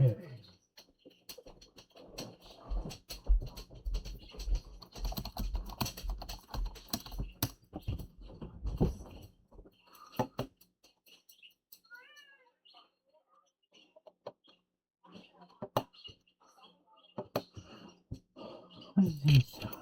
Okay. What is this sound?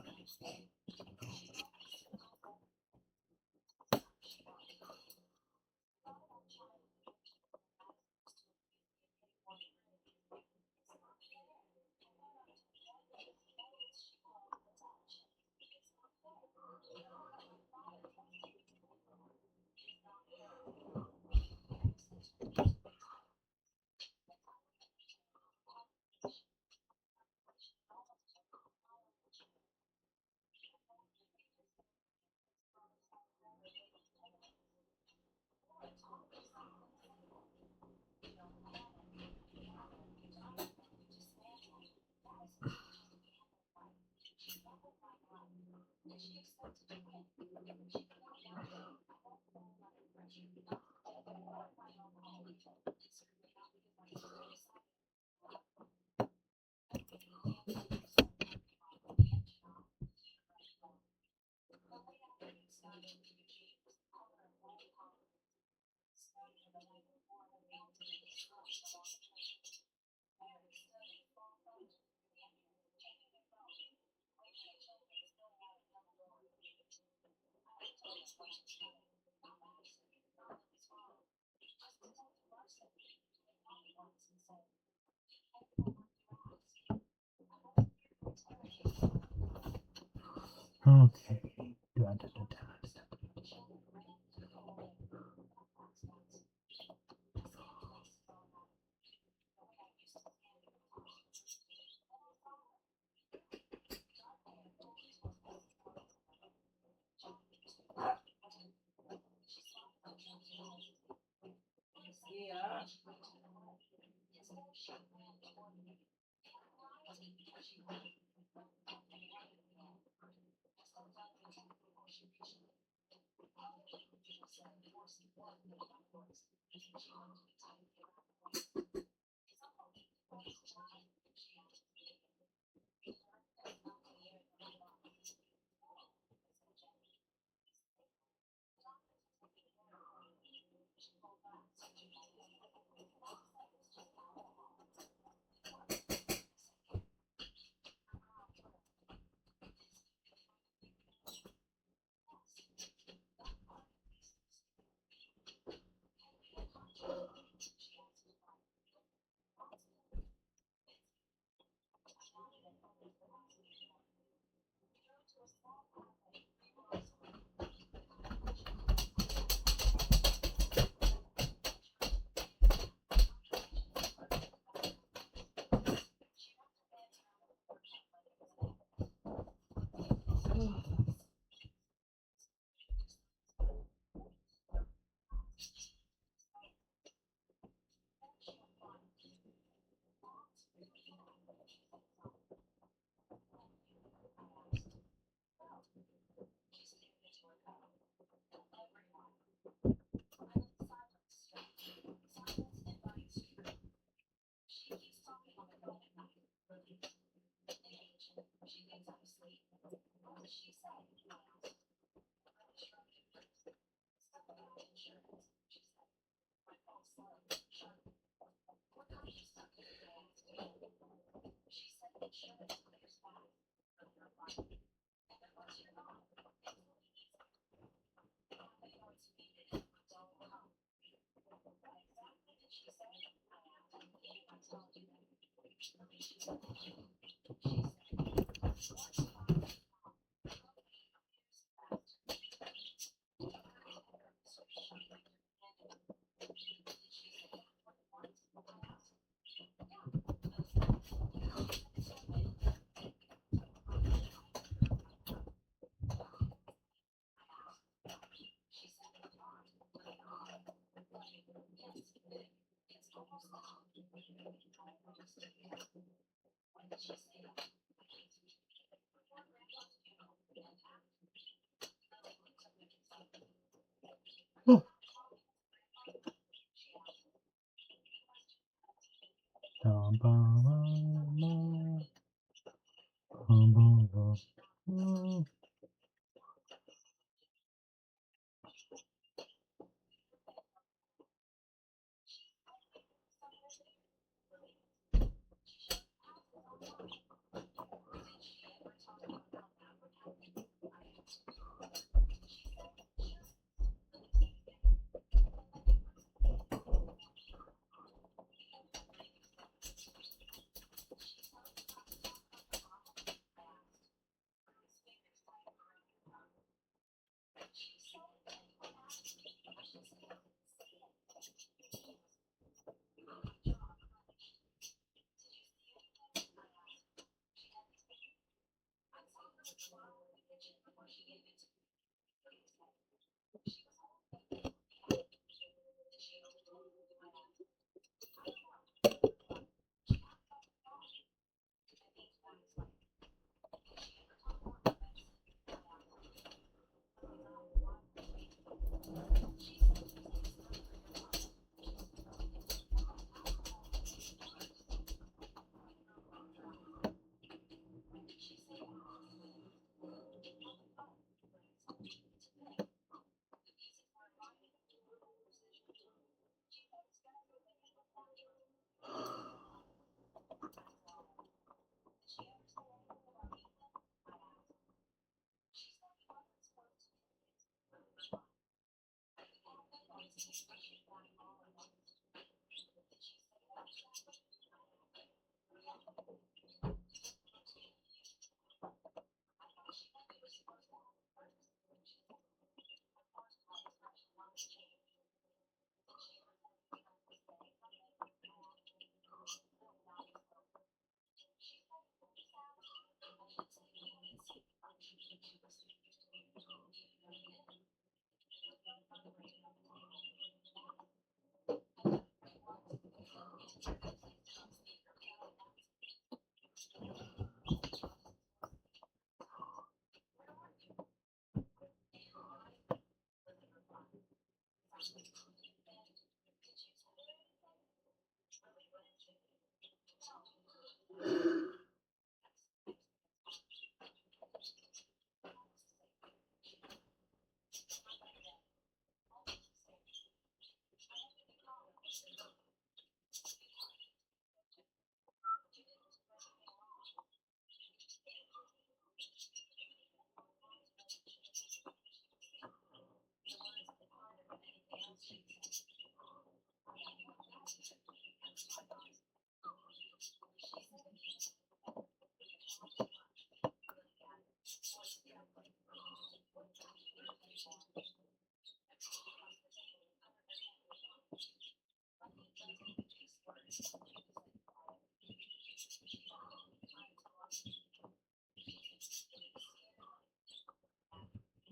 Okay. Da, da, da, da.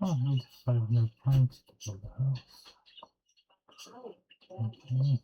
Oh, I need 500 points to build a house. Okay.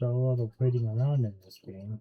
So a lot of waiting around in this game.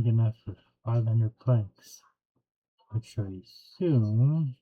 big enough for 500 planks, which I assume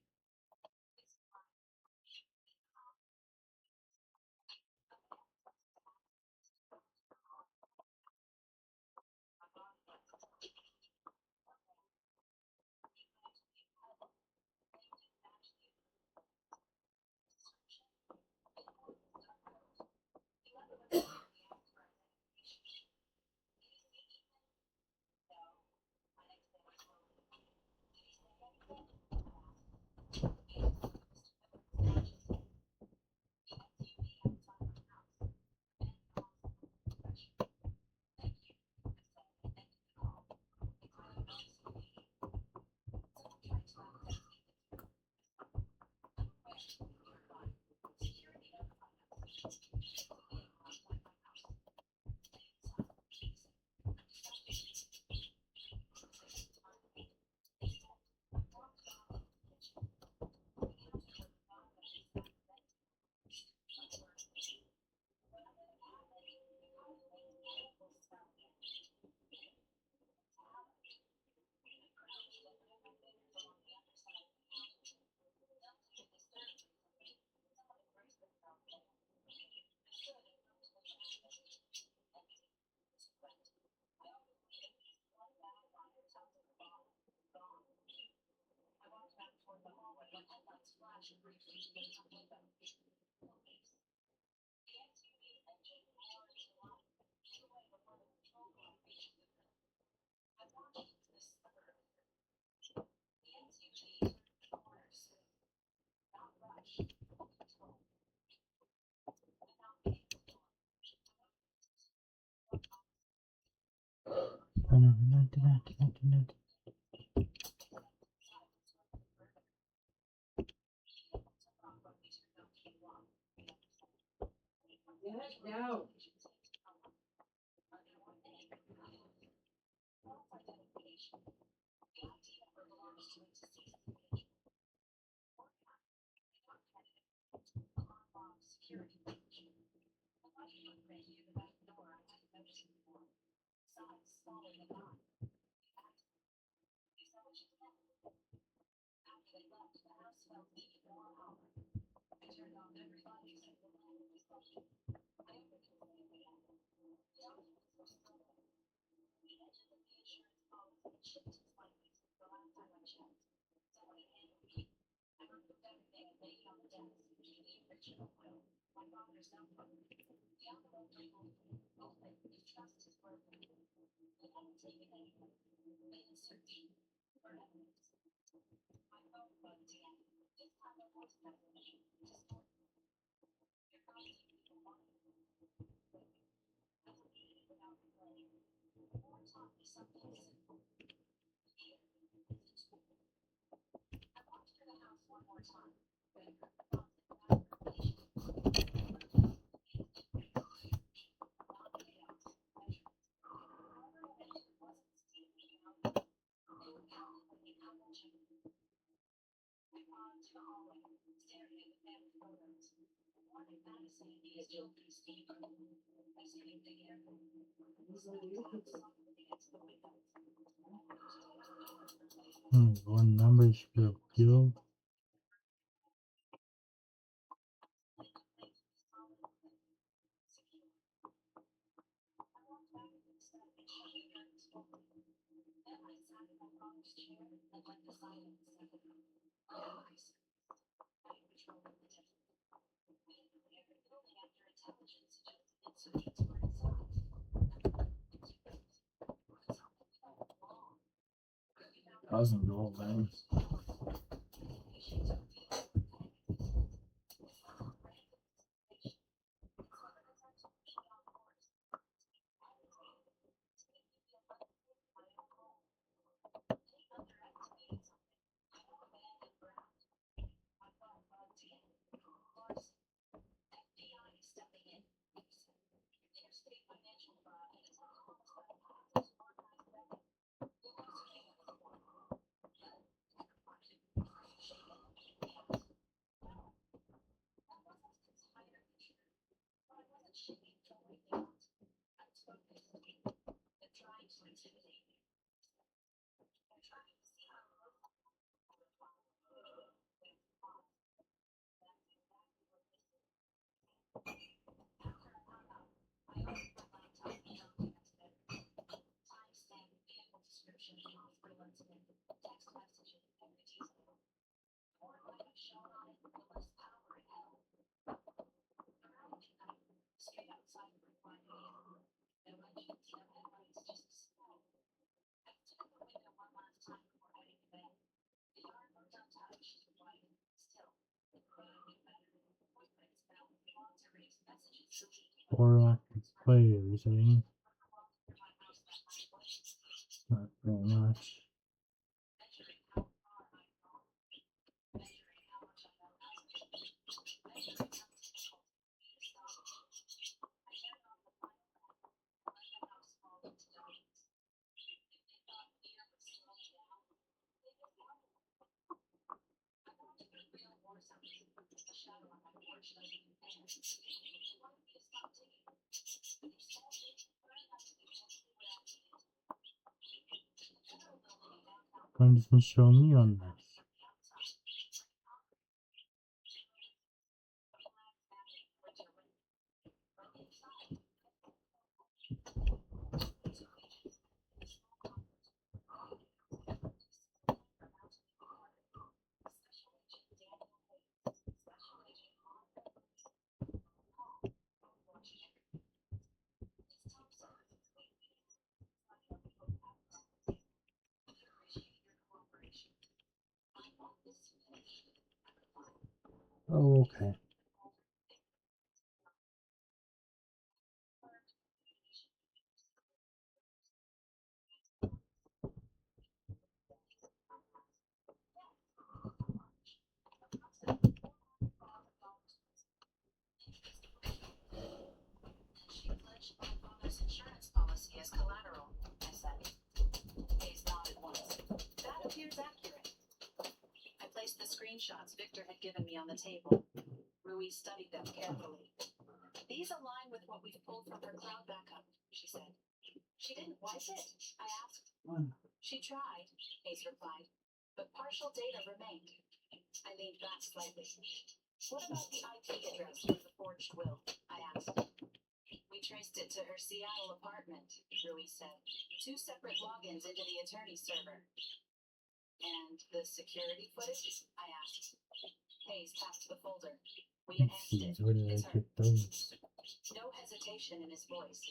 No. One number should be appealed. Thousand gold, man. 4 active players, eh? Not very much. Why doesn't show me on this? Oh, okay. Insurance policy as collateral, I said. Hayes nodded once. That appears accurate. I placed the screenshots Victor had given me on the table. Rui studied them carefully. These align with what we've pulled from her cloud backup, she said. She didn't wipe it? I asked. She tried, Hayes replied, but partial data remained. I leaned back slightly. What about the IP address for the forged will? I asked. We traced it to her Seattle apartment, Rui said. 2 separate logins into the attorney's server. And the security footage? I asked. Hayes tapped the folder. We enhanced it. Where did I get those? No hesitation in his voice.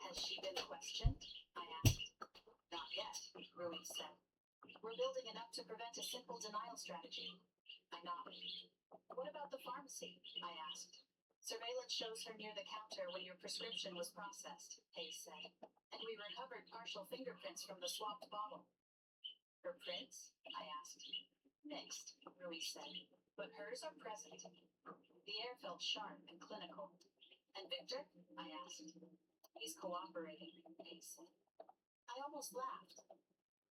Has she been questioned? I asked. Not yet, Rui said. We're building it up to prevent a simple denial strategy. I nodded. What about the pharmacy? I asked. Surveillance shows her near the counter when your prescription was processed, Hayes said. And we recovered partial fingerprints from the swapped bottle. Her prints? I asked. Mixed, Rui said. But hers are present. The air felt sharp and clinical. And Victor? I asked. He's cooperating, Hayes said. I almost laughed.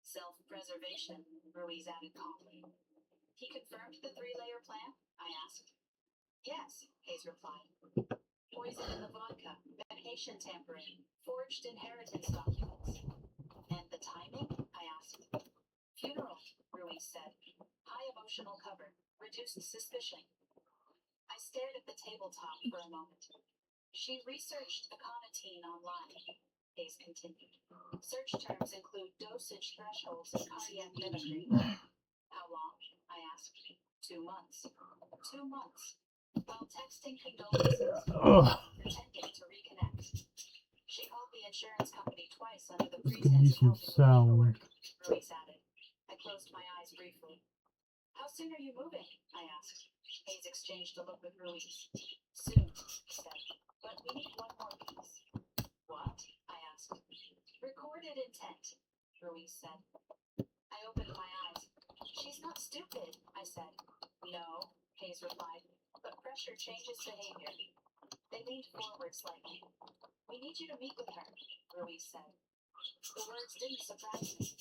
Self-preservation, Ruiz added calmly. He confirmed the 3-layer plan? I asked. Yes, Hayes replied. Poison in the vodka, medication tampering, forged inheritance documents. And the timing? I asked. Funeral, Ruiz said. High emotional cover, reduced suspicion. I stared at the tabletop for a moment. She researched aconitine online, Hayes continued. Search terms include dosage thresholds and cardiac mimicry. How long? I asked. 2 months. 2 months. While texting condolences, pretending to reconnect. She called the insurance company twice under the pretense of helping with paperwork, Ruiz added. I closed my eyes briefly. How soon are you moving? I asked. Hayes exchanged a look with Ruiz. Soon, he said. But we need one more piece. What? I asked. Recorded intent, Ruiz said. I opened my eyes. She's not stupid, I said. No, Hayes replied. But pressure changes behavior. They leaned forward slightly. We need you to meet with her, Ruiz said. The words didn't surprise me.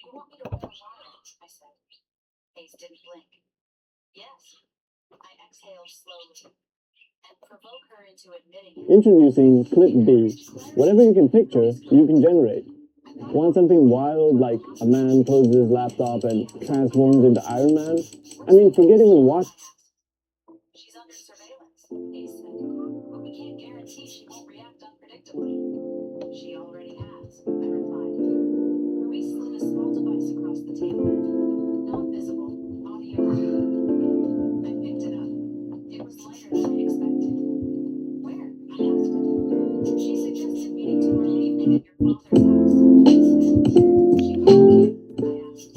You want me to wear a wire? I said. Hayes didn't blink. Yes. I exhaled slowly and provoke her into admitting it. Introducing Clip B. Whatever you can picture, you can generate. I Want something wild like a man closes his laptop and transforms into Iron Man? I mean, forget even watch. She's under surveillance, Ace said. But we can't guarantee she won't react unpredictably. She already has, I replied. Ruiz slid a small device across the table. Not visible. Audio only. I picked it up. It was lighter than I expected. Where? I asked. She suggested meeting tomorrow evening at your father's house, I said. She called you? I asked.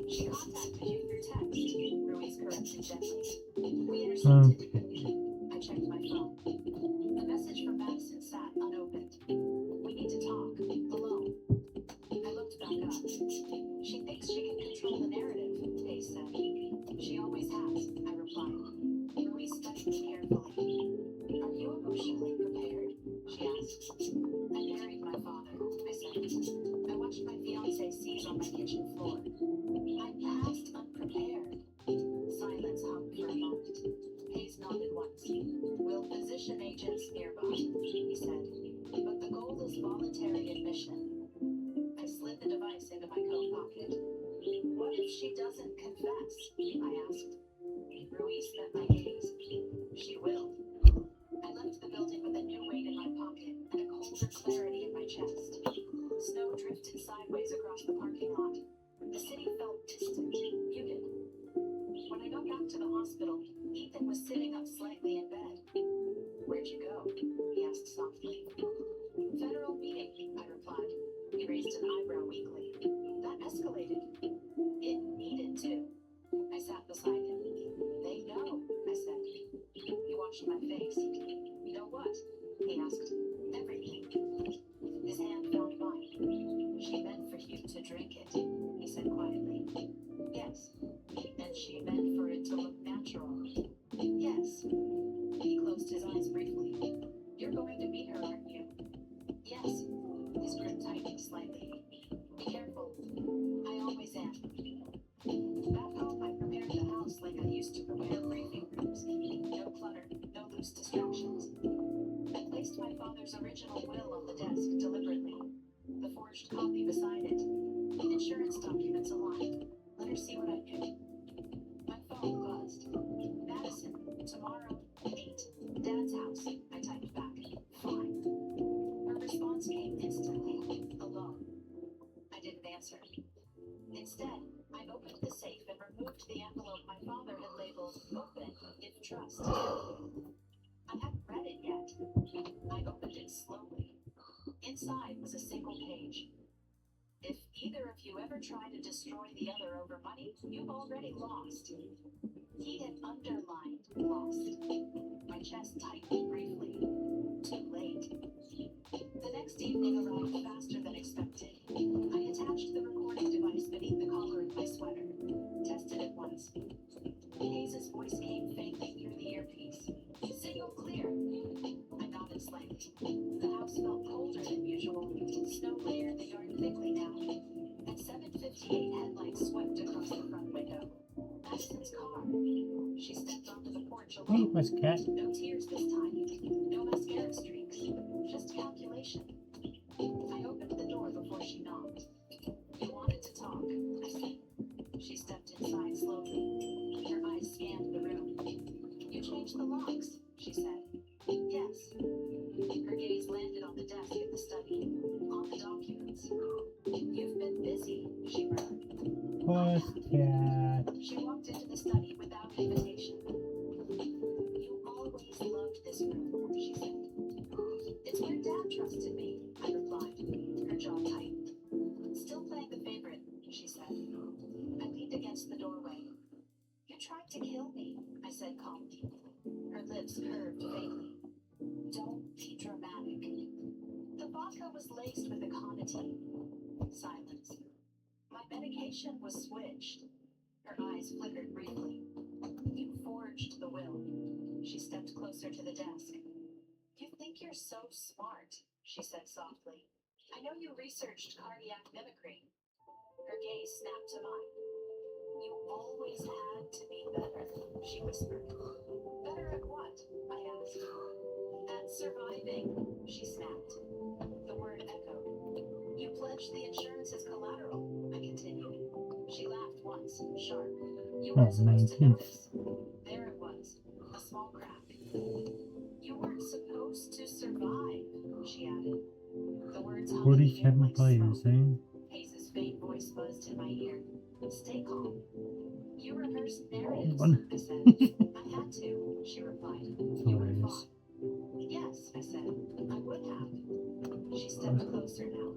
She contacted you through text, Ruiz corrected gently. We intercepted. I checked my phone. The message from Madison sat unopened. We need to talk. Alone. I looked back up. She thinks she can control the narrative, Pace said. She always has, I replied. Ruiz studied me carefully. Are you emotionally prepared? She asked. I buried my father, I said. I watched my fiancé seize on my kitchen floor. I'm past unprepared. Silence hung for a moment. Hayes nodded once. We'll position agents nearby, he said. But the goal is voluntary admission. I slid the device into my coat pocket. What if she doesn't confess? I asked. Ruiz met my gaze. She will. I left the building with a new weight in my pocket and a colder clarity in my chest. Snow drifted sideways across the parking lot. The city felt distant, muted. When I got back to the hospital, Ethan was sitting up slightly in bed. Where'd you go? He asked softly. Federal meeting, I replied. He raised an eyebrow weakly. That escalated. It needed to. I sat beside him. They know, I said. He washed my face. Know what? He asked. Everything. His hand found mine. She meant for you to drink it, he said quietly. Yes. And she meant for it to look natural. Yes. He closed his eyes briefly. You're going to meet her, aren't you? Yes. His grip tightened slightly. Be careful. I always am. Back home, I prepared the house like I used to prepare briefing rooms. No clutter, no loose distractions. I placed my father's original will on the desk deliberately. The forged copy beside it. Insurance documents aligned. Let her see what I knew. My phone buzzed. Madison, tomorrow, 8. Dad's house. I typed back. Fine. Her response came instantly. Alone. I didn't answer. Instead, I opened the safe and removed the envelope my father had labeled open if trust. I hadn't read it yet. I opened it slowly. Inside was a single page. If either of you ever try to destroy the other over money, you've already lost. He had underlined lost. My chest tightened briefly. Too late. The next evening arrived faster than expected. I attached the recording device beneath the collar of my sweater. Tested it once. Hayes' voice came faintly through the earpiece. Signal clear. I nodded slightly. The house felt colder than usual. Snow layered the yard thickly now. At 7:58, headlights swept across the front window. Madison's car. She stepped onto the porch alone. Hey, Pussycat. No tears this time. No mascara streaks. Just calculation. I opened the door before she knocked. You wanted to talk, I said. She stepped inside slowly. Her eyes scanned the room. You changed the locks, she said. Yes. Her gaze landed on the desk in the study. On the documents. You've been busy, she murmured. Pussycat. She walked into the study without invitation. You always loved this room, she said. It's where Dad trusted me, I replied. Her jaw tightened. Still playing the favorite, she said. I leaned against the doorway. You tried to kill me, I said calmly. Her lips curved faintly. Don't be dramatic. The vodka was laced with aconitine. Silence. My medication was switched. Her eyes flickered briefly. You forged the will. She stepped closer to the desk. You think you're so smart, she said softly. I know you researched cardiac mimicry. Her gaze snapped to mine. You always had to be better, she whispered. Better at what? I asked. At surviving, she snapped. The word echoed. You pledged pledged the insurance as collateral, I continued. She laughed once, sharp. You Oh, weren't supposed to 19. notice. There it was, a small crack. You weren't supposed to survive, she added. The words hung in the air 47 like players, smoke. eh? Hayes's faint voice buzzed in my ear. Stay calm. You rehearsed narratives, One. I said. I had to, she replied. That's You would have hilarious. fought. Yes, I said. I would have. She stepped closer now.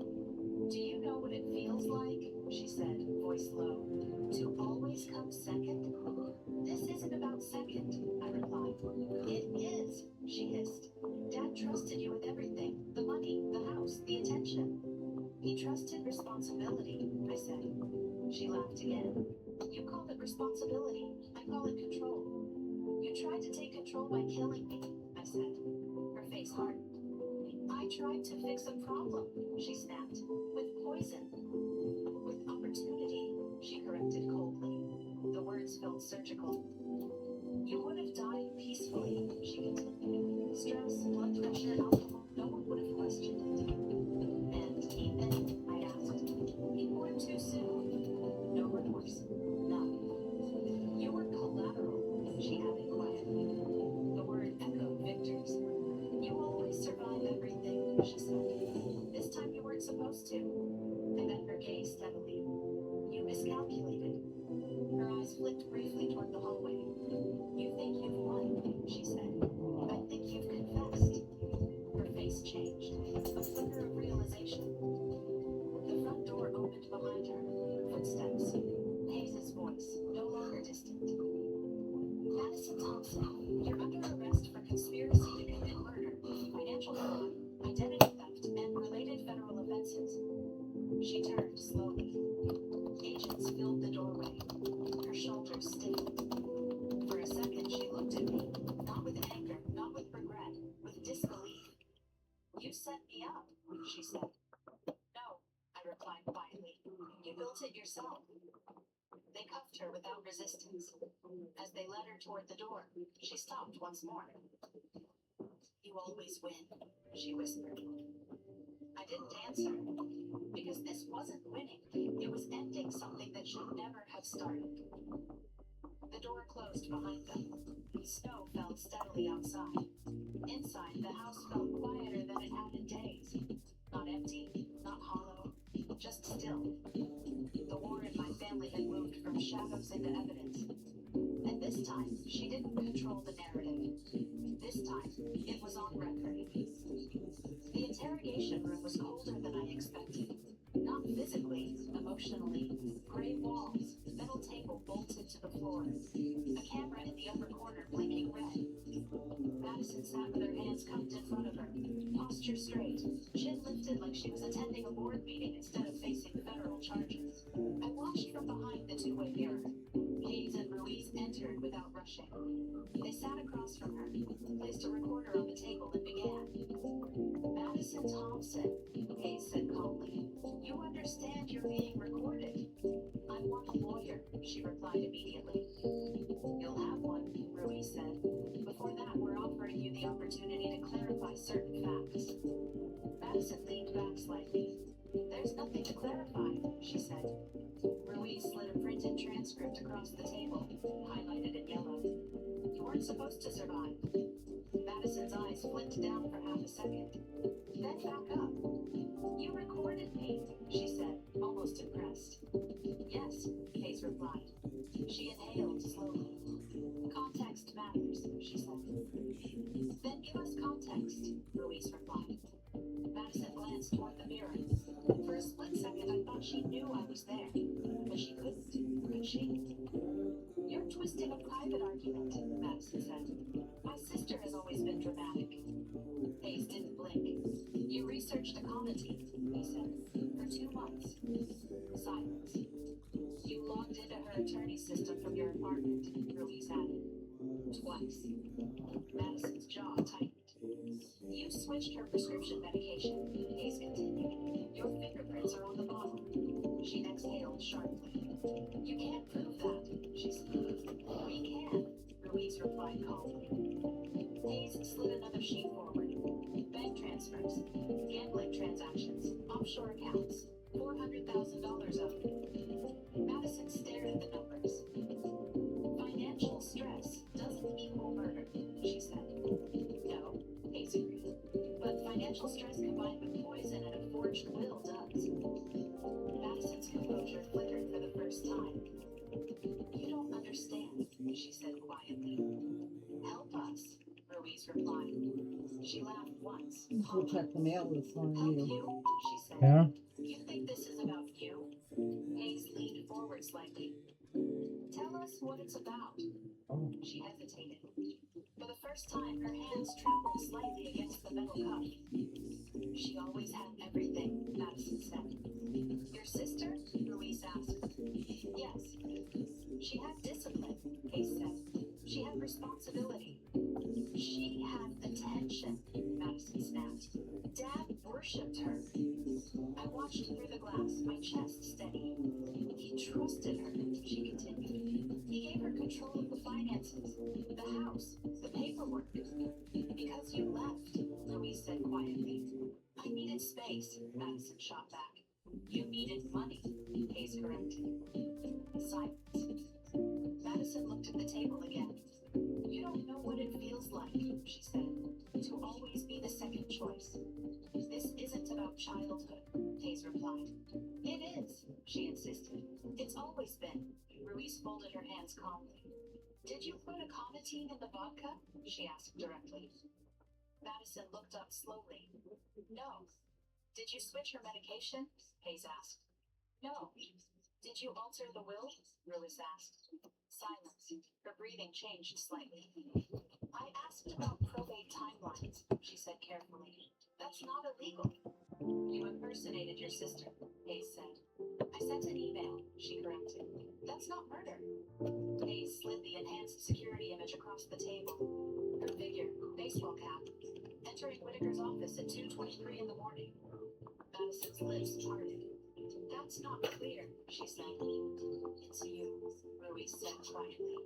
Do you know what it feels like? She said, voice low. To always come second? This isn't about second, I replied. It is, she hissed. Dad trusted you with everything. The money, the house, the attention. He trusted responsibility, I said. She laughed again. You call it responsibility. I call it control. You tried to take control by killing me, I said. Her face hardened. I tried to fix a problem, she snapped. With poison. With opportunity, she corrected coldly. The words felt surgical. You would have died peacefully, she continued. Stress, blood pressure, alcohol, no one would have questioned it. And even, I asked, he poured too soon. No remorse. None. You were collateral, she added quietly. The word echoed Victor's. You always survive everything, she said. This time you weren't supposed to. I met her gaze steadily. You miscalculated. Her eyes flicked briefly toward the hallway. You think you've won, she said. I think you've confessed. Her face changed. A flicker of realization. The front door opened behind her. Footsteps. Hayes's voice, no longer distant. Madison Thompson, you're under arrest for conspiracy to commit murder, financial fraud, identity theft, and related federal offenses. She turned slowly. Agents filled the doorway. Her shoulders stiffened. For a second, she looked at me, not with anger, not with regret, with disbelief. You set me up, she said. No, I replied quietly. You built it yourself. They cuffed her without resistance. As they led her toward the door, she stopped once more. You always win, she whispered. I didn't answer, because this wasn't winning. It was ending something that should never have started. The door closed behind them. Snow fell steadily outside. Inside, the house felt quieter than it had in days. Not empty, not hollow, just still. The war in my family had moved from shadows into evidence. And this time, she didn't control the narrative. This time, it was on record. The interrogation room was colder than I expected. Not physically, emotionally. Gray walls, metal table bolted to the floor. A camera in the upper corner blinking red. Madison sat with her hands cupped in front of her, posture straight, chin lifted like she was attending a board meeting instead of facing federal charges. I watched from behind the two-way mirror. Hayes and Ruiz entered without rushing. They sat across from her, placed a recorder on the table, and began. Madison Thompson, Hayes said calmly. You understand you're being recorded. I want a lawyer, she replied immediately. You'll have one, Ruiz said. Before that, we're offering you the opportunity to clarify certain facts. Madison leaned back slightly. There's nothing to clarify, she said. Ruiz slid a printed transcript across the table, highlighted in yellow. You weren't supposed to survive. Madison's eyes flicked down for half a second. Then back up. You recorded me, she said, almost impressed. Yes, Hayes replied. She inhaled slowly. Context matters, she said. Then give us context, Ruiz replied. Madison glanced toward the mirror. For a split second, I thought she knew I was there, but she couldn't, could she? You're twisting a private argument, Madison said. My sister has always been dramatic. Hayes didn't blink. You researched a comedy, he said, for 2 months. Silence. You logged into her attorney system from your apartment, Ruiz added. Twice. Madison's jaw tightened. You switched her prescription medication, Hayes continued. Your fingerprints are on the bottle. She exhaled sharply. You can't prove that, she said. We can, Ruiz replied calmly. Hayes slid another sheet forward. Bank transfers, gambling transactions, offshore accounts. $400,000 owed. Madison stared at the numbers. Financial stress doesn't equal murder, she said. No, Hayes agreed. But financial stress combined with poison and a forged will does. Madison's composure flickered for the first time. You don't understand, she said quietly. Help us, Ruiz replied. She laughed once. We'll check the mail this Help morning. you, she said. Yeah? You think this is about you? Hayes leaned forward slightly. Tell us what it's about. She hesitated. For the first time, her hands trembled slightly against the metal cup. She always had everything, Madison said. Your sister? Ruiz asked. Yes. She had discipline, Hayes said. She had responsibility. She had attention, Madison snapped. Dad worshipped her. I watched through the glass, my chest steady. He trusted her, she continued. He gave her control of the finances, the house, the paperwork. Because you left, Louise said quietly. I needed space, Madison shot back. You needed money, Hayes corrected. Silence. Madison looked at the table again. You don't know what it feels like, she said, to always be the second choice. This isn't about childhood, Hayes replied. It is, she insisted. It's always been. Ruiz folded her hands calmly. Did you put a carnitine in the vodka? She asked directly. Madison looked up slowly. No. Did you switch her medication? Hayes asked. No. Did you alter the will? Ruiz asked. Silence. Her breathing changed slightly. I asked about probate timelines, she said carefully. That's not illegal. You impersonated your sister, Hayes said. I sent an email, she corrected. That's not murder. Hayes slid the enhanced security image across the table. Her figure, baseball cap, entering Whitaker's office at 2:23 in the morning. Madison's lips parted. That's not clear, she said. It's you, Ruiz said quietly.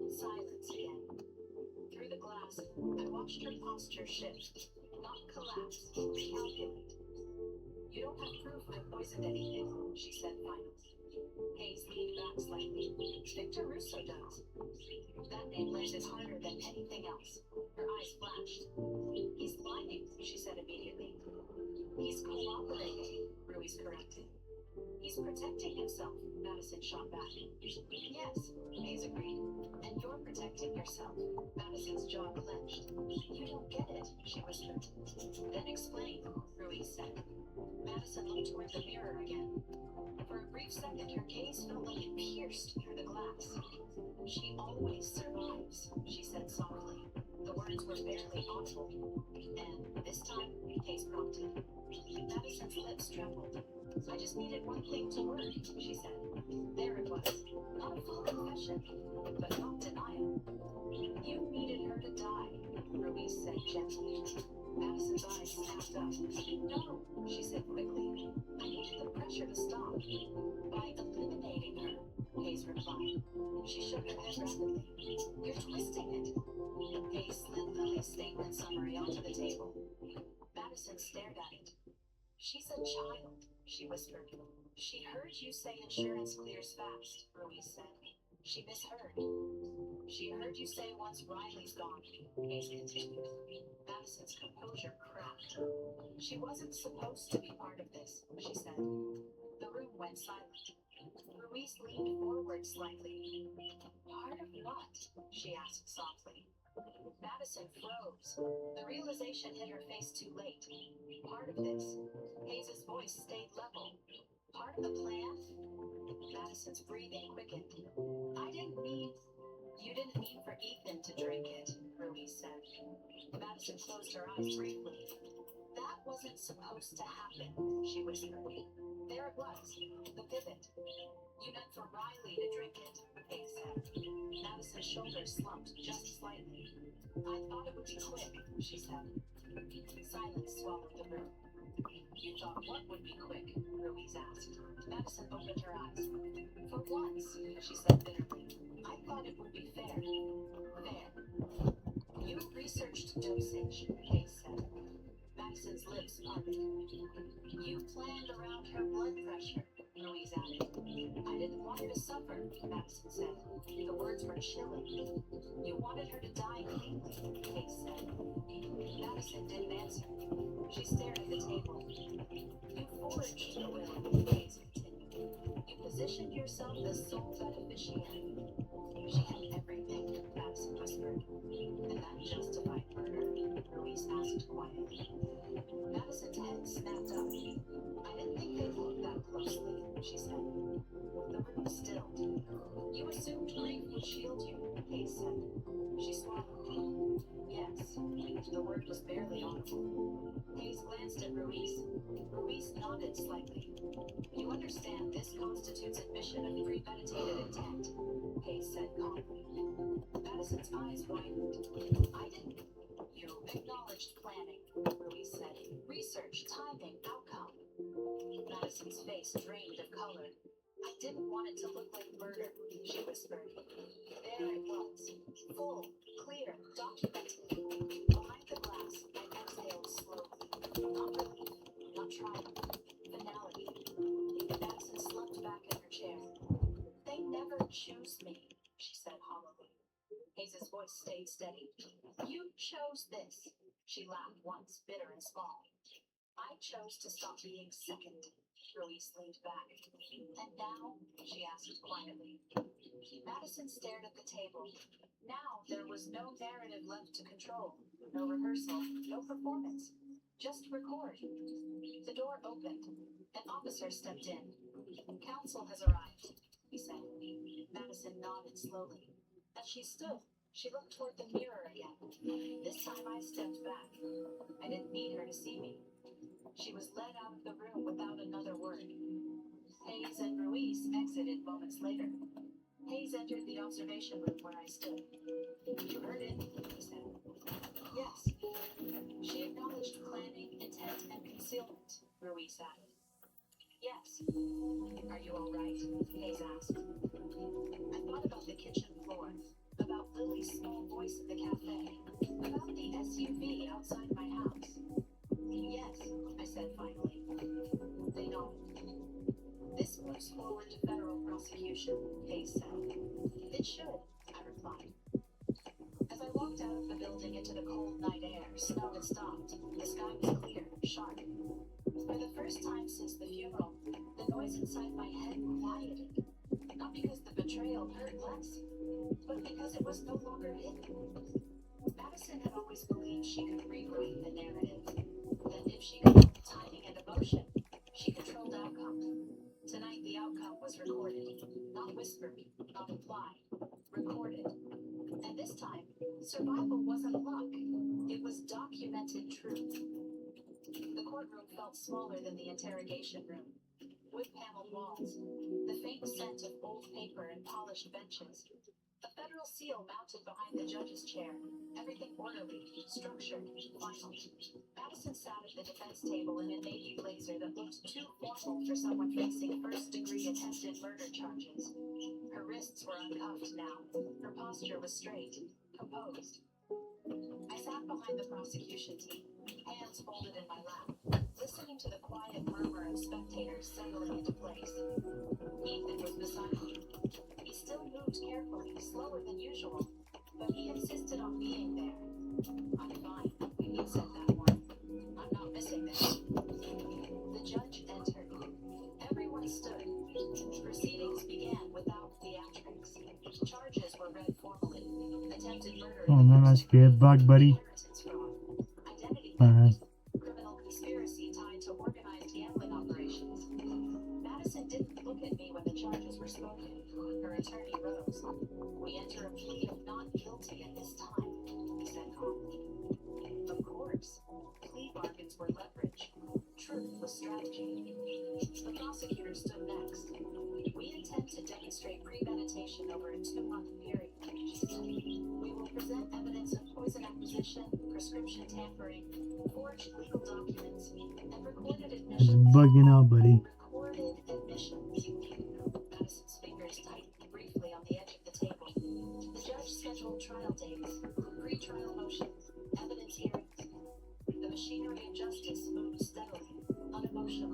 Silence again. Through the glass, I watched her posture shift, not collapse, recalculate. You don't have proof I poisoned anything, she said finally. Hayes leaned back slightly. Victor Russo does. That name landed harder than anything else. Her eyes flashed. He's lying, she said immediately. He's cooperating, Ruiz corrected. He's protecting himself, Madison shot back. Yes, Hayes agreed. And you're protecting yourself. Madison's jaw clenched. You don't get it, she whispered. Then explain, Ruiz said. Madison looked toward the mirror again. For a brief second, her gaze felt like it pierced through the glass. She always survives, she said softly. The words were barely audible. And this time, Hayes prompted. Madison's lips trembled. I just needed one thing to work, she said. There it was. Not a full confession, but not denial. You needed her to die, Ruiz said gently. Madison's eyes snapped up. No, she said quickly. I needed the pressure to stop. By eliminating her, Hayes replied. She shook her head rapidly. You're twisting it. Hayes slid Lily's statement summary onto the table. Madison stared at it. She's a child, she whispered. She heard you say insurance clears fast, Ruiz said. She misheard. She heard you say once Riley's gone, Hayes continued. Madison's composure cracked. She wasn't supposed to be part of this, she said. The room went silent. Ruiz leaned forward slightly. Part of what? She asked softly. Madison froze. The realization hit her face too late. Part of this. Hayes' voice stayed level. Part of the plan? Madison's breathing quickened. You didn't mean for Ethan to drink it, Ruiz said. Madison closed her eyes briefly. That wasn't supposed to happen, she whispered. There it was, the pivot. You meant for Riley to drink it, Hayes said. Madison's shoulders slumped just slightly. I thought it would be quick, she said. Silence swallowed the room. You thought what would be quick? Ruiz asked. Madison opened her eyes. For once, she said bitterly, I thought it would be fair. Fair. You researched dosage, Hayes said. Madison Madison's lips parted. You planned around her blood pressure, Louise added. I didn't want her to suffer, Madison said. The words were chilling. You wanted her to die cleanly, Case said. Madison didn't answer. She stared at the table. You forged the will, Case continued. You positioned yourself as sole beneficiary. She had everything, Madison whispered. And that justified murder, Louise asked quietly. Madison's head snapped up. I didn't think they'd look that closely, she said. The room stilled. You assumed grief would shield you, Case said. She swallowed. Yes, the word was barely audible. Case glanced at Ruiz. Ruiz nodded slightly. You understand this constitutes admission of premeditated intent, Case said calmly. Madison's eyes widened. I didn't. You acknowledged planning, Ruiz said. Research, timing, outcome. Madison's face drained of color. I didn't want it to look like murder, she whispered. There it was. Full, clear, documented. Behind the glass, I exhaled slowly. Not relief, not triumph. Finality. Madison slumped back in her chair. They never choose me, she said hollowly. Hayes's voice stayed steady. You chose this. She laughed once, bitter and small. I chose to stop being second. Ruiz leaned back. And now? She asked quietly. Madison stared at the table. Now there was no narrative left to control. No rehearsal, no performance. Just record. The door opened. An officer stepped in. Counsel has arrived, he said. Madison nodded slowly. As she stood, she looked toward the mirror again. This time I stepped back. I didn't need her to see me. She was led out of the room without another word. Hayes and Ruiz exited moments later. Hayes entered the observation room where I stood. You heard it, he said. Yes. She acknowledged planning, intent, and concealment, Ruiz added. Yes. Are you all right? Hayes asked. I thought about the kitchen floor, about Lily's small voice at the cafe, about the SUV outside my house. Yes, I said finally. They nodded. This moves forward to federal prosecution, Hayes said. It should, I replied. As I walked out of the building into the cold night air, snow had stopped. The sky was clear, sharp. For the first time since the funeral, the noise inside my head quieted. Not because the betrayal hurt less, but because it was no longer hidden. Madison had always believed she could rewrite the narrative. That if she controlled timing and emotion, she controlled outcome. Tonight the outcome was recorded. Not whispered, not implied. Recorded. And this time, survival wasn't luck. It was documented truth. The courtroom felt smaller than the interrogation room. Wood-paneled walls, the faint scent of old paper and polished benches. A federal seal mounted behind the judge's chair. Everything orderly, structured, final. Madison sat at the defense table in a navy blazer that looked too formal for someone facing first-degree attempted murder charges. Her wrists were uncuffed now. Her posture was straight, composed. I sat behind the prosecution team, hands folded in my lap, listening to the quiet murmur of spectators settling into place. Ethan was beside me. He still moved carefully, slower than usual, but he insisted on being there. I'm fine, he said that one. I'm not missing this. The judge entered. Everyone stood. Proceedings began without theatrics. Charges were read formally. Attempted murder. Oh man, that's good. Bug, buddy. Inheritance fraud. Identity Alright. theft. Criminal conspiracy tied to organized gambling operations. Madison didn't look at me when the charges were spoken. Her attorney rose. We enter a plea of not guilty at this time, he said calmly. Of course, plea bargains were leverage. Truth was strategy. The prosecutor stood next. We intend to demonstrate premeditation over a 2-month period, she said. We will present evidence of poison acquisition, prescription tampering, forged legal documents, and recorded It's admissions. bugging out, buddy. Recorded admissions. Madison's fingers tightened briefly on the edge of the table. The judge scheduled trial dates, pre-trial motions, evidence hearings. The machinery of justice emotional.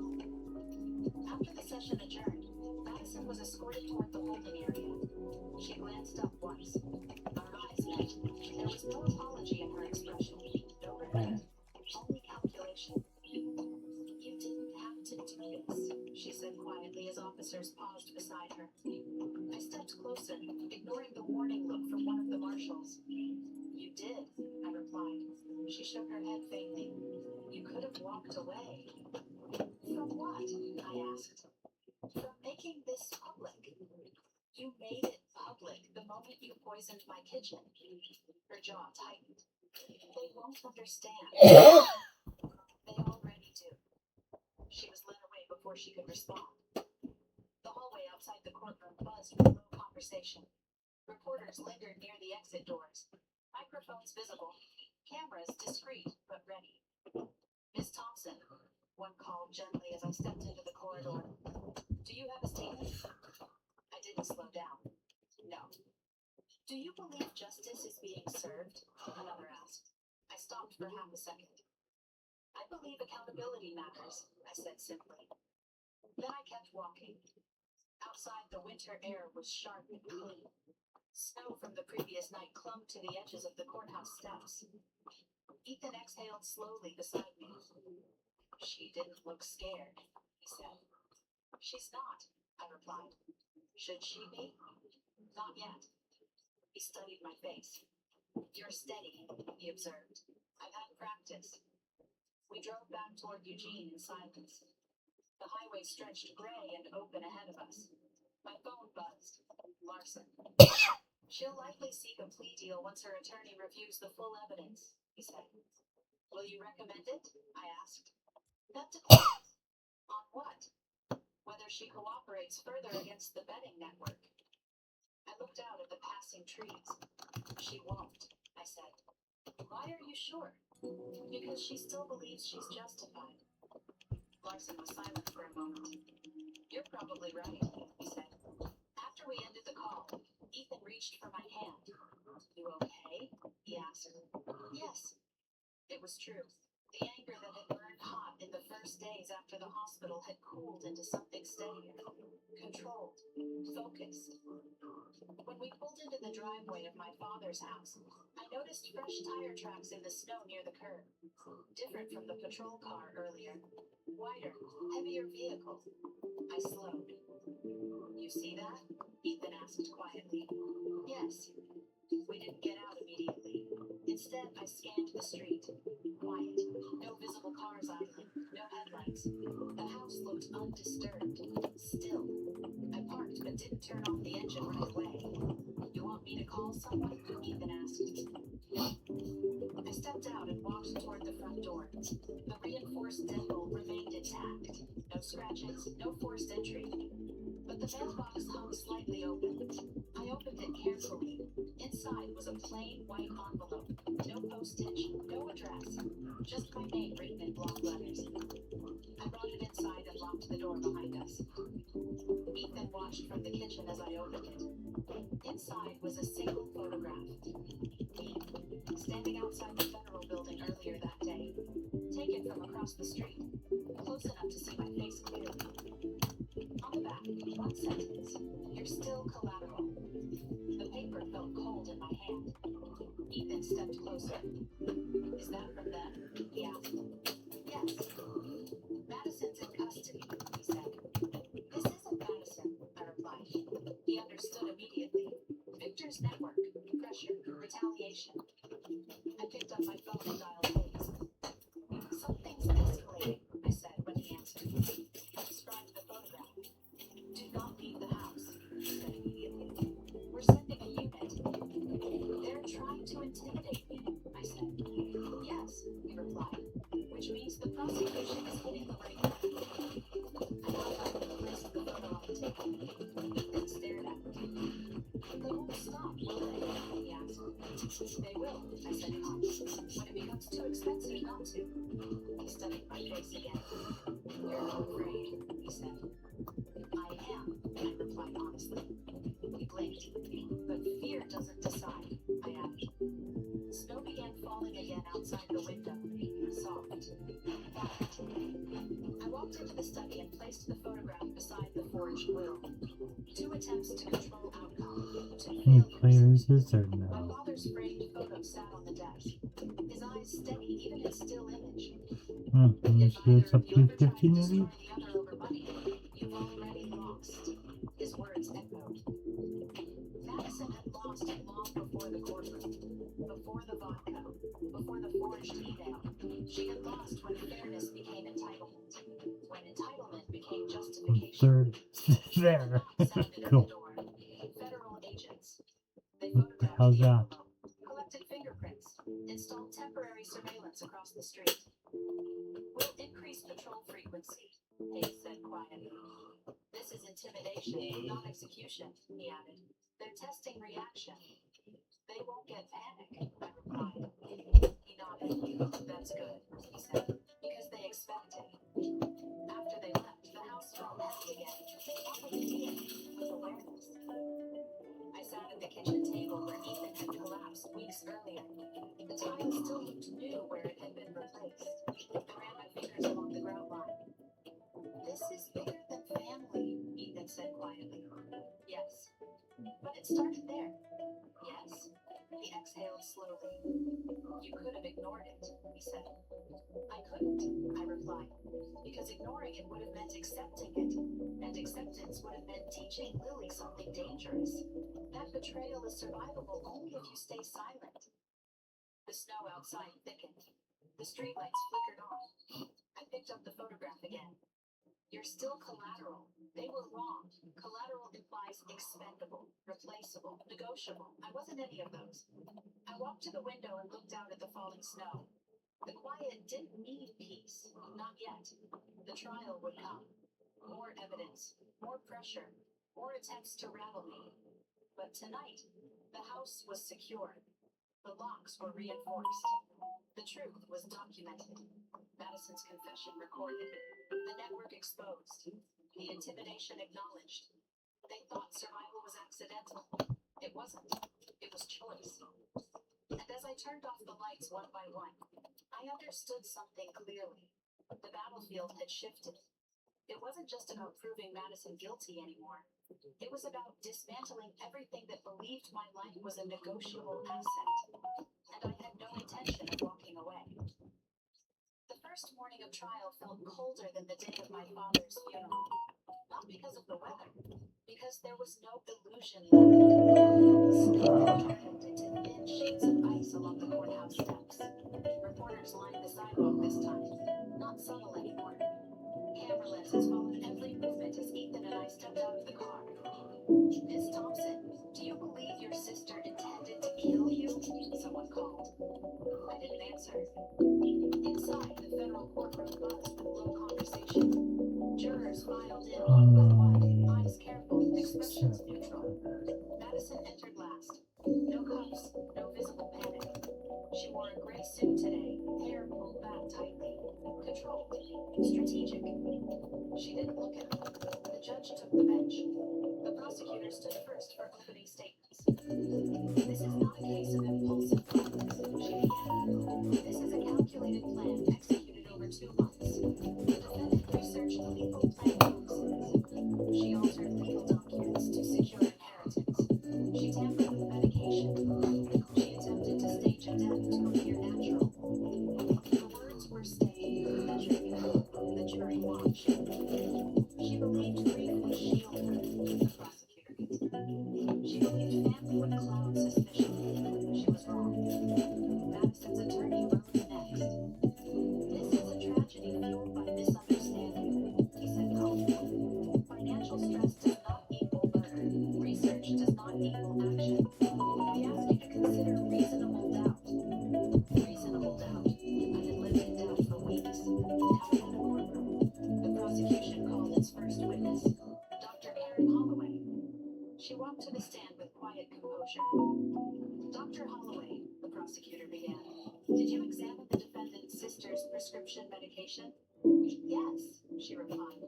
After the session adjourned, Madison was escorted toward the holding area. She glanced up once. Our eyes met. There was no apology in her expression, no regret, only calculation. You didn't have to do this, she said quietly as officers paused beside her. I stepped closer, ignoring the warning look from one of the marshals. You did, I replied. She shook her head faintly. You could have walked away. From what? I asked. From making this public. You made it public the moment you poisoned my kitchen. Her jaw tightened. They won't understand. They already do. She was led away before she could respond. The hallway outside the courtroom buzzed with low conversation. Reporters lingered near the exit doors. Microphones visible. Cameras discreet but ready. Miss Thompson, one called gently as I stepped into the corridor. Do you have a statement? I didn't slow down. No. Do you believe justice is being served? Another asked. I stopped for half a second. I believe accountability matters, I said simply. Then I kept walking. Outside, the winter air was sharp and clean. Snow from the previous night clung to the edges of the courthouse steps. Ethan exhaled slowly beside me. She didn't look scared, he said. She's not, I replied. Should she be? Not yet. He studied my face. You're steady, he observed. I've had practice. We drove back toward Eugene in silence. The highway stretched gray and open ahead of us. My phone buzzed. Larson. She'll likely seek a plea deal once her attorney reviews the full evidence, he said. Will you recommend it? I asked. Not to close. On what? Whether she cooperates further against the betting network. I looked out at the passing trees. She won't, I said. Why are you sure? Because she still believes she's justified. Larson was silent for a moment. You're probably right, he said. After we ended the call, Ethan reached for my hand. You okay? He asked. Yes. It was true. The anger that had burned hot in the first days after the hospital had cooled into something steadier, controlled, focused. When we pulled into the driveway of my father's house, I noticed fresh tire tracks in the snow near the curb. Different from the patrol car earlier. Wider, heavier vehicle. I slowed. You see that? Ethan asked quietly. Yes. We didn't get out immediately. Instead, I scanned the street. Quiet. No visible cars idling. No headlights. The house looked undisturbed. Still. I parked but didn't turn off the engine right away. You want me to call someone? Ethan asked. I stepped out and walked toward the front door. The reinforced deadbolt remained intact. No scratches, no forced entry. But the mailbox hung slightly open. I opened it carefully. Inside was a plain white envelope. No postage, no address. Just my name written in block letters. I brought it inside and locked the door behind us. Ethan watched from the kitchen as I opened it. Inside was a single photograph. Me, standing outside the federal building earlier that day. Taken from across the street. Close enough to see my face clearly. On the back, one sentence. You're still collateral. The paper felt cold in my hand. Ethan stepped closer. Is that from them? He asked. Yes. Madison's in custody, he said. This isn't Madison, I replied. He understood immediately. Victor's network, pressure, retaliation. I picked up my phone and dialed police. Something's escalating, I said when he answered. I described the photograph. Do not leave the house, he said immediately. We're sending a unit. They're trying to intimidate me, I said. Yes, he replied, which means the prosecution is hitting the right button. I held up and placed the photo on the table. Ethan stared at me. They won't stop, will they? He asked. They will, I said calmly, when it becomes too expensive not to. He studied my face again. You're not afraid, he said. I am, I replied honestly. He blinked. But fear doesn't decide, I added. Snow began falling again outside outside the window. Soft. I walked into the study and placed the photograph beside the forged will. 2 attempts to control outcome. 2 Any failures. players is there My now? father's framed photo sat on the desk. His eyes steady even in still image. Let me If see what's either up of you ever try 250 to maybe? destroy the other over money, you've already lost. His words echoed. Madison had lost long before the courtroom, before the vodka, before the forged email. She had lost when fairness became entitlement, when entitlement became justification. Third. There. Knock sounded at Cool. the door. Federal agents. They What the photographed hell's the that? envelope, collected fingerprints, installed temporary surveillance across the street. We'll increase patrol frequency, Hayes said quietly. This is intimidation, not execution, he added. They're testing reaction. They won't get panic, I replied. He nodded. That's good, he said, because they expect it. After they left, the house felt heavy again. Not with fear, with awareness. I sat at the kitchen table where Ethan had collapsed weeks earlier. The tile still looked new where it had been replaced. I ran my fingers along the grout line. This is bigger than family, Ethan said quietly. Yes. But it started there. Yes. He exhaled slowly. You could have ignored it, he said. I couldn't, I replied, because ignoring it would have meant accepting it, and acceptance would have meant teaching Lily something dangerous. That betrayal is survivable only if you stay silent. The snow outside thickened. The streetlights flickered on. I picked up the photograph again. You're still collateral. They were wrong. Collateral implies expendable, replaceable, negotiable. I wasn't any of those. I walked to the window and looked out at the falling snow. The quiet didn't need peace. Not yet. The trial would come. More evidence, more pressure, more attempts to rattle me. But tonight, the house was secure. The locks were reinforced. The truth was documented. Madison's confession recorded. The network exposed. The intimidation acknowledged. They thought survival was accidental. It wasn't. It was choice. And as I turned off the lights one by one, I understood something clearly. The battlefield had shifted. It wasn't just about proving Madison guilty anymore. It was about dismantling everything that believed my life was a negotiable asset. And I had no intention of walking away. The first morning of trial felt colder than the day of my father's funeral. Not because of the weather, because there was no illusion left. Snow had turned into thin sheets of ice along the courthouse steps. Reporters lined the sidewalk this time, not subtle anymore. Camera lenses followed every movement as Ethan and I stepped out of the car. Miss Thompson, do you believe your sister intended to kill you? Someone called. I didn't answer. Inside, the federal courtroom buzzed with low conversation. Jurors filed in one by one, eyes careful, expressions neutral. Madison entered last. No cuffs, no visible panic. She wore a gray suit today, hair pulled back tightly. Controlled, strategic. She didn't look at me. The judge took the bench. The prosecutor stood first for opening statements. This is not a case of impulsive violence, she began. This is a calculated plan executed over 2 months. The defendant researched legal plan purposes. She altered legal documents to secure inheritance. She tampered with medication. She attempted to stage a death to appear natural. The words were steady, measured. The jury watched. She believed grief would shield her, the prosecutor continued. She believed family would cloud suspicion. She was wrong. Madison's attorney rose next. This is a tragedy fueled by misunderstanding, he said calmly. Financial stress does not equal murder. Research does not equal action. We ask you to consider reasonable doubt. Reasonable doubt. I've been lived in doubt for weeks. Now I'm in the courtroom. The prosecution called its first witness, Dr. Erin Holloway. She walked to the stand with quiet composure. Dr. Holloway, the prosecutor began, did you examine the defendant's sister's prescription medication? Yes, she replied.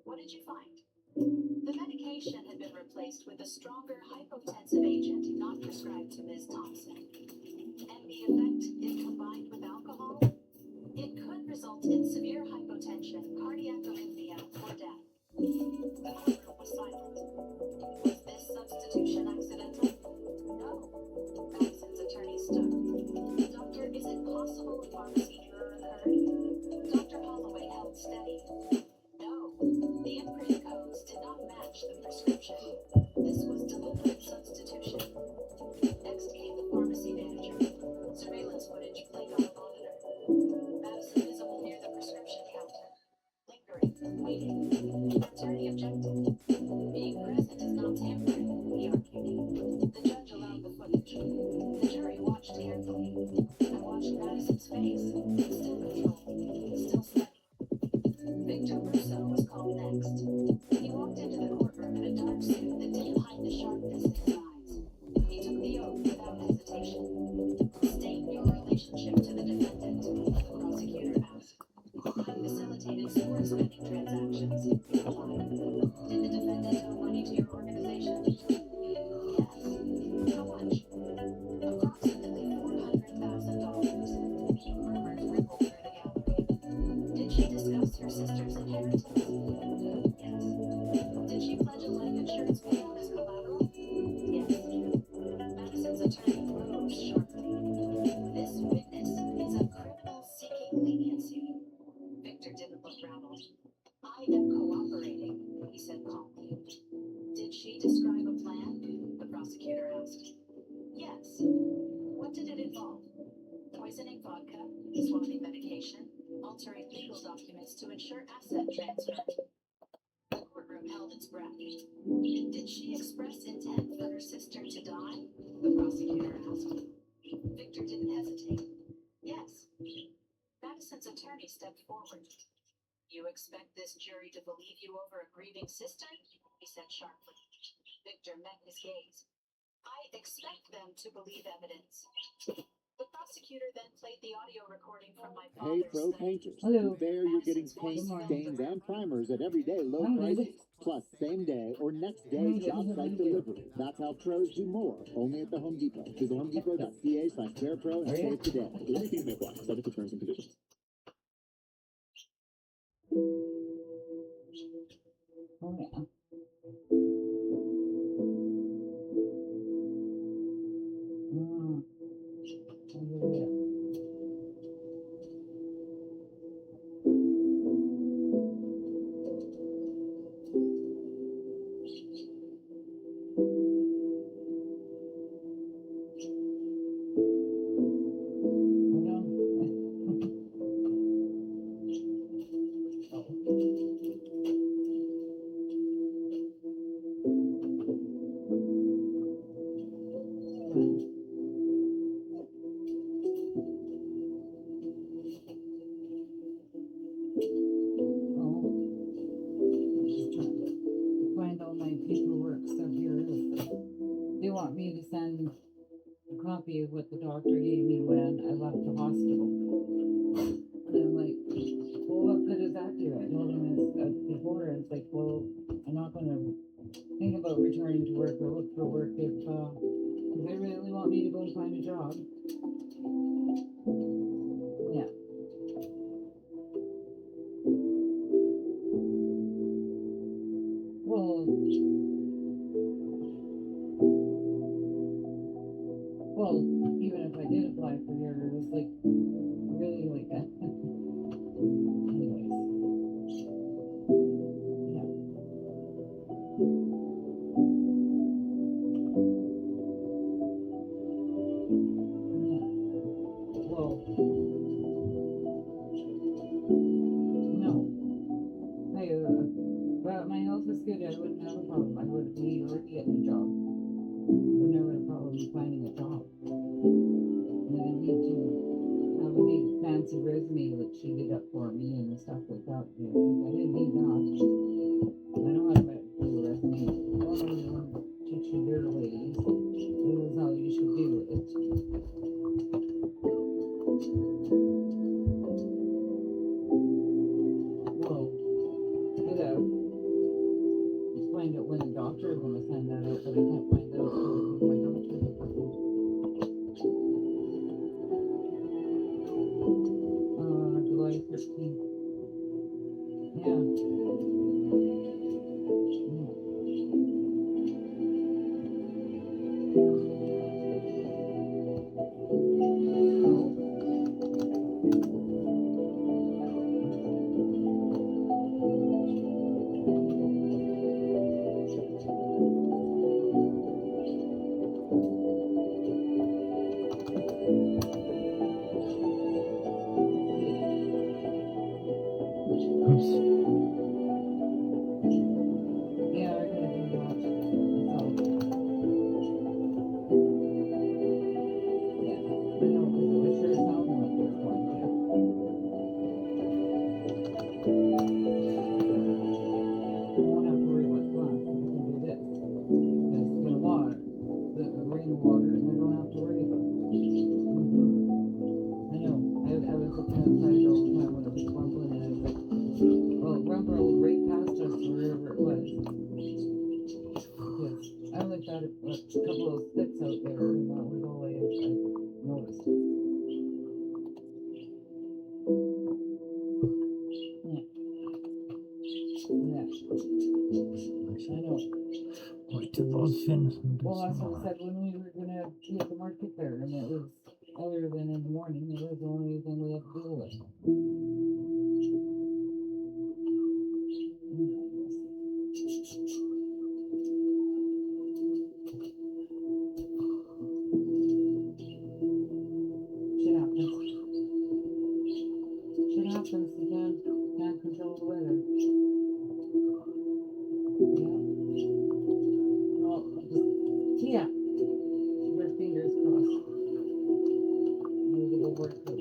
What did you find? The medication had been replaced with a stronger hypotensive agent not prescribed to Ms. Thompson. And the effect, if combined with alcohol, match the prescription. This was deliberate substitution. Next came the pharmacy manager. Surveillance footage played on a monitor. Madison visible near the prescription counter. Lingering, waiting. Attorney objected. Being present is not tampering, he argued. The judge allowed the footage. The jury watched carefully. I watched Madison's face. Still controlled. Still steady. Victor Russo was called next. He walked into the courtroom in a dark suit that didn't hide the sharpness in his eyes. He took the oath without hesitation. State your relationship to the defendant, the prosecutor asked. I facilitated sports betting transactions, he replied. Did the defendant owe money to your organization? Yes. How much? Approximately $400,000. Murmurs rippled through the gallery. Did she discuss her sister's inheritance? Yes. Did she pledge a life insurance payout as collateral? Yes. Madison's attorney rose sharply. This witness is a criminal seeking leniency. Victor didn't look rattled. I am cooperating, he said calmly. Did she describe a plan? The prosecutor asked. Yes. What did it involve? Poisoning vodka, swapping medication, altering legal documents to ensure asset transfer. The courtroom held its breath. Did she express intent for her sister to die? The prosecutor asked. Victor didn't hesitate. Yes. Madison's attorney stepped forward. You expect this jury to believe you over a grieving sister? He said sharply. Victor met his gaze. I expect them to believe evidence. The prosecutor then played the audio recording from my Hey, father's pro study. painters. Hello. There you're getting Madison's voice paint, filled stains, the and room. primers at everyday low Hi, prices. David. Plus same day or next day Thank you. job site Thank you. delivery. That's how pros do more. Only at the Home Depot. Visit homedepot.ca/fairpro and save today. Everything may apply. Subject to terms and conditions. Oh, yeah. Mm. Oh, yeah. Hold on. Just trying to find all my paperwork stuff here. They want me to send a copy of what the doctor gave me when I left the hospital. And I'm like, well, what good does that do? I told him before, it's like, well, I'm not going to think about returning to work or look for work if they really want me to go and find a job. Yeah. Well, even if I did apply for here, it was like really like that. Anyways. Yeah. Yeah. Well, no. But my health is good. I wouldn't have a problem. I would be already getting a job. I would never have a problem finding a job. And I need to have a big fancy resume that she did up for me and stuff like that. You know, I didn't need that. I know how to do a resume. I don't really want to teach you your ways. This is how you should do it. Well, do that. Just find out when the doctor is going to send that out, but I can't find out when my doctor is July 13th. Yeah. looking outside all the time when it was rumbling, and I was like, well, it rumbled right past us wherever it was. Because I only got a couple of sticks out there, and that was all I noticed. Yeah. I know. Well, that's what I said when we were gonna be at the market there, and it was other than in the morning, it was the only thing we had to deal with. Shit happens. Shit happens. You can't control the weather. Yeah. Well, yeah. Your fingers crossed. Maybe it'll work out.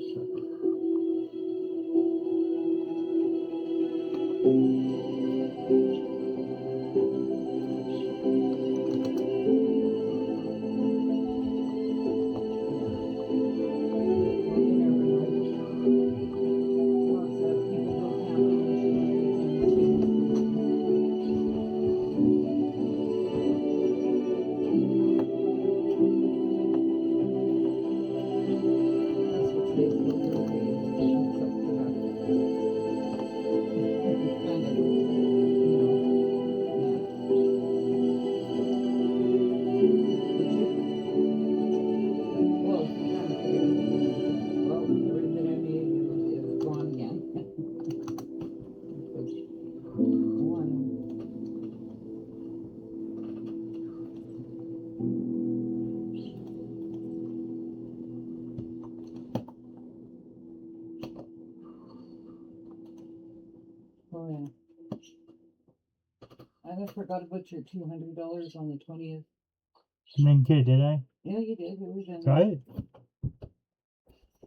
Oh yeah. I forgot about your $200 on the 20th. I didn't get it, did I? Yeah, you did. It was in. Got it?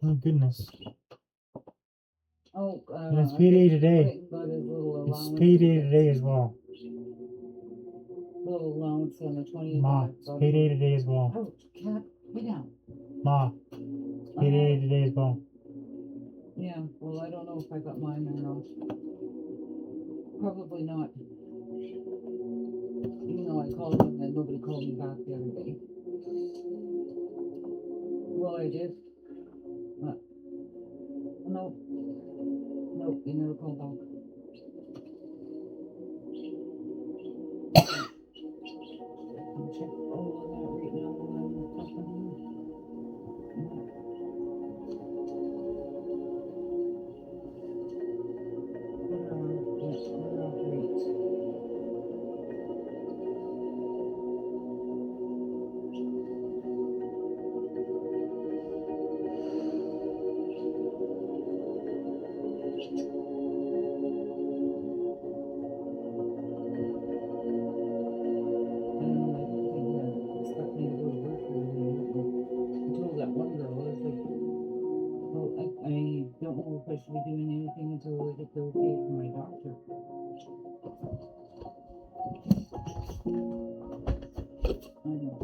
Oh, goodness. Oh, It's payday today. Clayton got his little It's allowance. payday today as well. Little allowance on the 20th. Ma, it's payday today as well. Oh, cat, lay down. Ma, it's payday today as well. Yeah, well, I don't know if I got mine or not. Probably not. Even though I called him and nobody called me back the other day. Well, I did. No. Nope, they never called back. I'll check all of that right now while I'm talking to you. We're off rate. Don't know if I should be doing anything until I get the okay from my doctor. I know.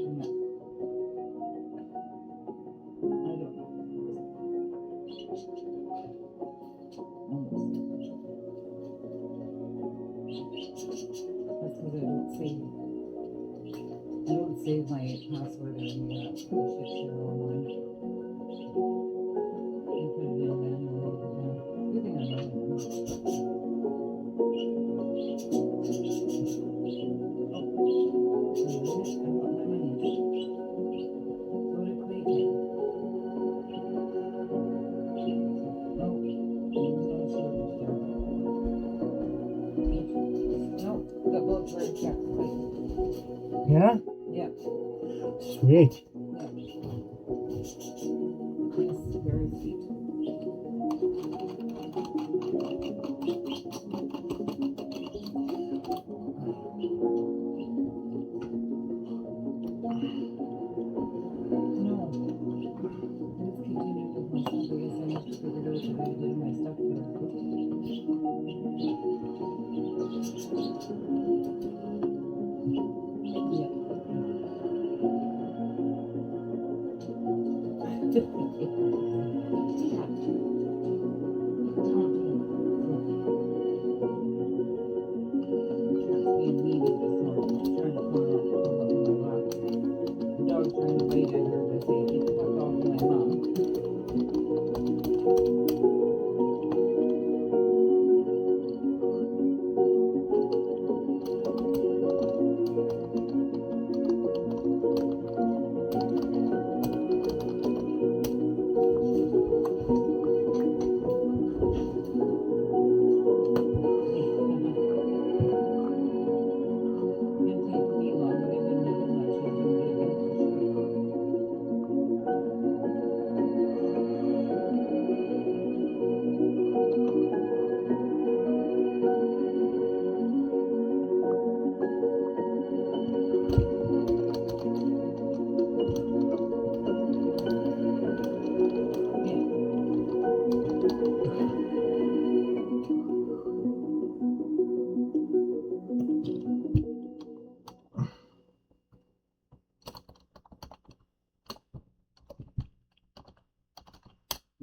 Yeah. I don't know. That's because I don't save my password or any of that shit share online. I put it in manually. Everything I know. Yeah? Yeah. Sweet. Yeah. Yes, very sweet. No. Let's continue with my stuff. I guess I have to figure out what to do my stuff there.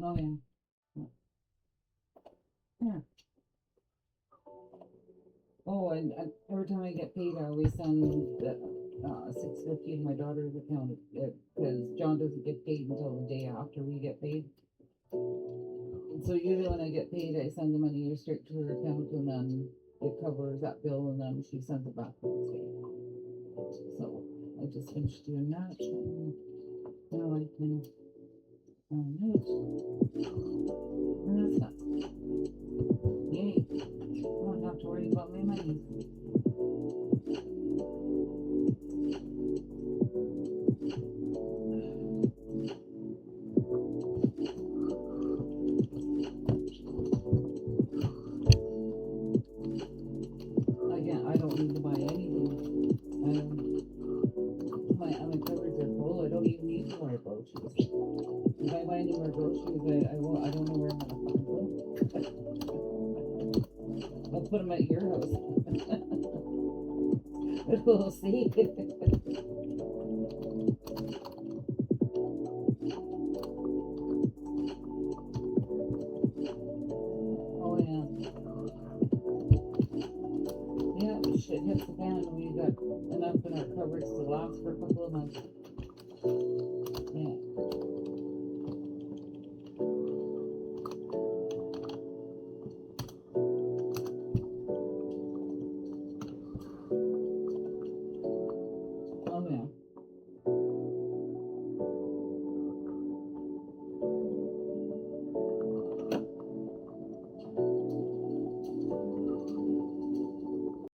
Oh yeah. Yeah. Oh, and every time I get paid, I always send the $6.50 to my daughter's account because John doesn't get paid until the day after we get paid. And so usually when I get paid, I send the money straight to her account, and then it covers that bill, and then she sends it back the next day. So I just finished doing that. And now I can. And that's that. Yay. I don't have to worry about my money. Again, I don't need to buy anything. My cupboards are full. I don't even need to buy groceries. If I buy any more groceries, I don't know where I'm gonna find them. I'll put them at your house. We'll see. Oh yeah. Yeah, shit hits the fan and we got enough in our cupboards to last for a couple of months.